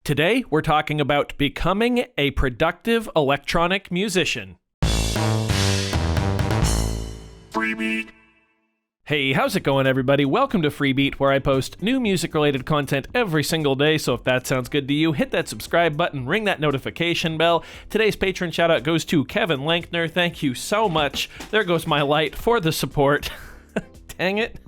Today, we're talking about becoming a productive electronic musician. Freebeat. Hey, how's it going, everybody? Welcome to Freebeat, where I post new music-related content every single day, so if that sounds good to you, hit that subscribe button, ring that notification bell. Today's patron shout-out goes to Kevin Lankner. Thank you so much. There goes my light for the support. Dang it.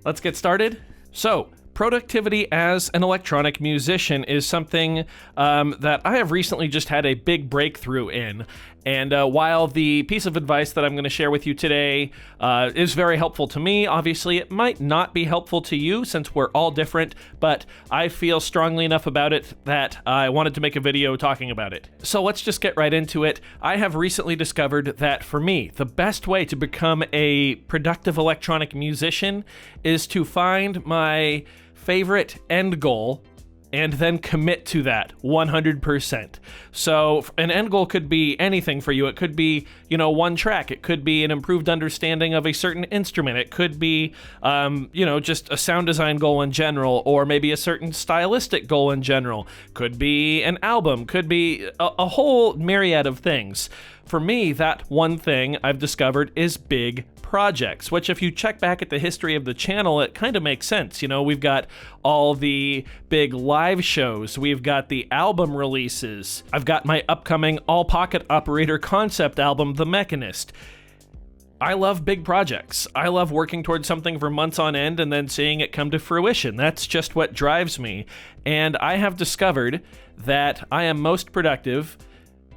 Let's get started. So, productivity as an electronic musician is something that I have recently just had a big breakthrough in. And while the piece of advice that I'm going to share with you today is very helpful to me, obviously it might not be helpful to you since we're all different, but I feel strongly enough about it that I wanted to make a video talking about it. So let's just get right into it. I have recently discovered that for me, the best way to become a productive electronic musician is to find my favorite end goal and then commit to that 100%. So an end goal could be anything for you. It could be, one track. It could be an improved understanding of a certain instrument. It could be, just a sound design goal in general, or maybe a certain stylistic goal in general. Could be an album. Could be a whole myriad of things. For me, that one thing I've discovered is big projects, which if you check back at the history of the channel, it kind of makes sense. We've got all the big live shows. We've got the album releases. I've got my upcoming all-pocket operator concept album, The Mechanist. I love big projects. I love working towards something for months on end and then seeing it come to fruition. That's just what drives me. And I have discovered that I am most productive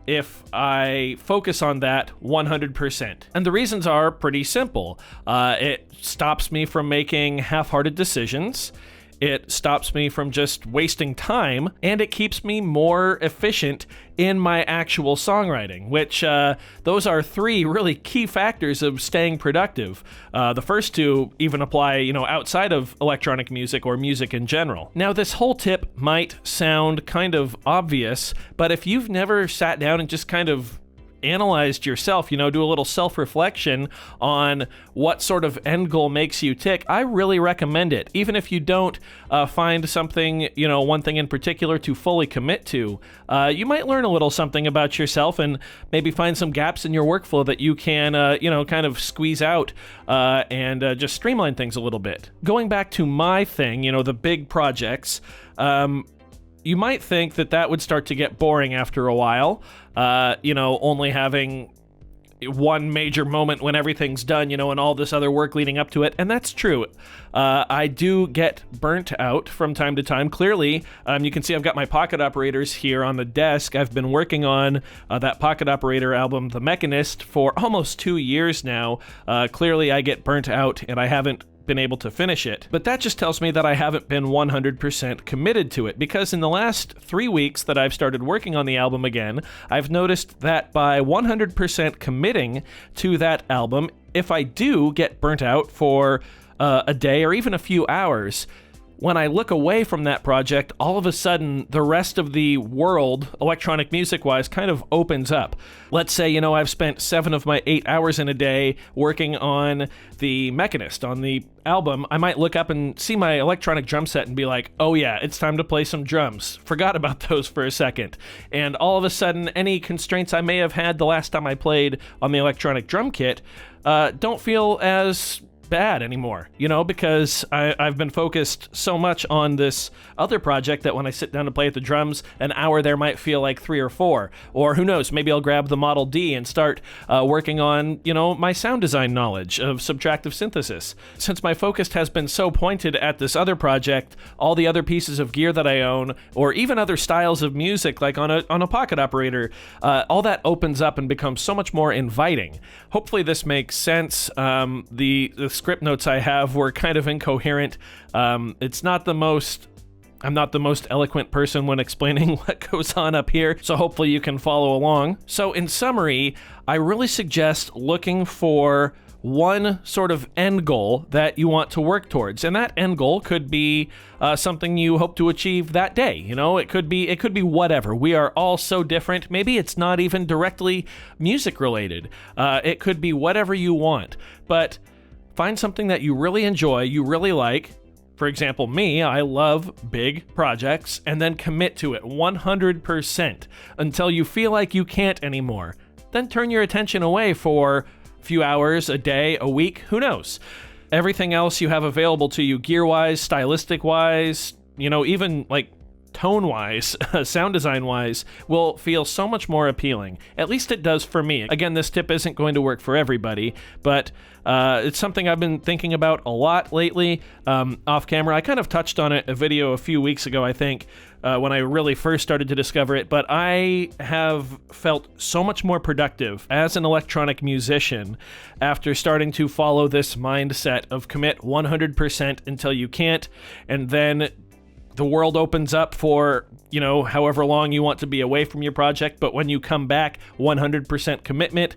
if I focus on that 100%. And the reasons are pretty simple. It stops me from making half-hearted decisions. It stops me from just wasting time, and it keeps me more efficient in my actual songwriting, which those are three really key factors of staying productive. The first two even apply, outside of electronic music or music in general. Now, this whole tip might sound kind of obvious, but if you've never sat down and just kind of analyzed yourself, do a little self-reflection on what sort of end goal makes you tick, I really recommend it. Even if you don't find something, one thing in particular to fully commit to, you might learn a little something about yourself and maybe find some gaps in your workflow that you can, kind of squeeze out and just streamline things a little bit. Going back to my thing, the big projects, you might think that would start to get boring after a while, only having one major moment when everything's done, and all this other work leading up to it. And that's true. I do get burnt out from time to time. Clearly, you can see I've got my pocket operators here on the desk. I've been working on that pocket operator album, The Mechanist, for almost 2 years now. Clearly, I get burnt out and I haven't been able to finish it. But that just tells me that I haven't been 100% committed to it, because in the last 3 weeks that I've started working on the album again, I've noticed that by 100% committing to that album, if I do get burnt out for a day or even a few hours, when I look away from that project, all of a sudden, the rest of the world, electronic music-wise, kind of opens up. Let's say, I've spent 7 of my 8 hours in a day working on The Mechanist, on the album. I might look up and see my electronic drum set and be like, oh yeah, it's time to play some drums. Forgot about those for a second. And all of a sudden, any constraints I may have had the last time I played on the electronic drum kit don't feel as bad anymore, because I've been focused so much on this other project that when I sit down to play at the drums, an hour there might feel like 3 or 4, or who knows, maybe I'll grab the Model D and start working on, my sound design knowledge of subtractive synthesis. Since my focus has been so pointed at this other project, all the other pieces of gear that I own, or even other styles of music, like on a pocket operator, all that opens up and becomes so much more inviting. Hopefully this makes sense. The script notes I have were kind of incoherent. It's not the most I'm not the most eloquent person when explaining what goes on up here, so hopefully you can follow along. So in summary, I really suggest looking for one sort of end goal that you want to work towards, and that end goal could be something you hope to achieve that day. You know, it could be whatever. We are all so different. Maybe it's not even directly music related. It could be whatever you want, but find something that you really enjoy, you really like, for example, me, I love big projects, and then commit to it 100% until you feel like you can't anymore. Then turn your attention away for a few hours, a day, a week, who knows? Everything else you have available to you gear-wise, stylistic-wise, even like tone-wise, sound design-wise, will feel so much more appealing. At least it does for me. Again, this tip isn't going to work for everybody, but it's something I've been thinking about a lot lately, off camera. I kind of touched on it a video a few weeks ago, I think, when I really first started to discover it, but I have felt so much more productive as an electronic musician after starting to follow this mindset of commit 100% until you can't, and then the world opens up for, however long you want to be away from your project, but when you come back, 100% commitment.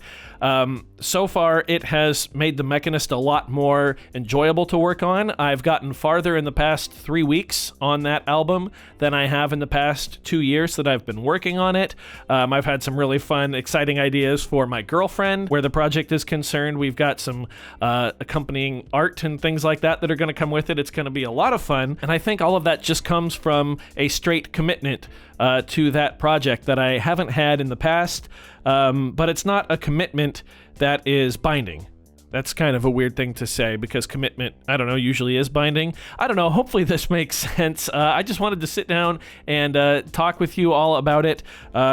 So far, it has made The Mechanist a lot more enjoyable to work on. I've gotten farther in the past 3 weeks on that album than I have in the past 2 years that I've been working on it. I've had some really fun, exciting ideas for my girlfriend where the project is concerned. We've got some accompanying art and things like that are going to come with it. It's going to be a lot of fun, and I think all of that just comes from a straight commitment to that project that I haven't had in the past, but it's not a commitment that is binding. That's kind of a weird thing to say because commitment, usually is binding. I don't know, hopefully this makes sense. I just wanted to sit down and talk with you all about it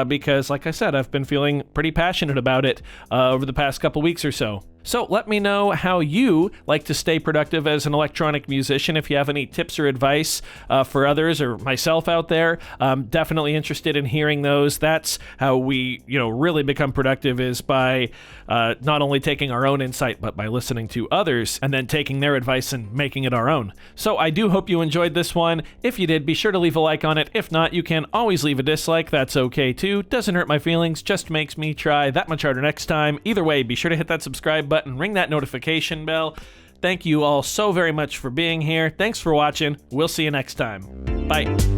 because, like I said, I've been feeling pretty passionate about it over the past couple weeks or so. So let me know how you like to stay productive as an electronic musician. If you have any tips or advice for others or myself out there, I'm definitely interested in hearing those. That's how we, really become productive, is by not only taking our own insight, but by listening to others and then taking their advice and making it our own. So I do hope you enjoyed this one. If you did, be sure to leave a like on it. If not, you can always leave a dislike. That's okay too. Doesn't hurt my feelings, just makes me try that much harder next time. Either way, be sure to hit that subscribe button, ring that notification bell. Thank you all so very much for being here. Thanks for watching. We'll see you next time. Bye.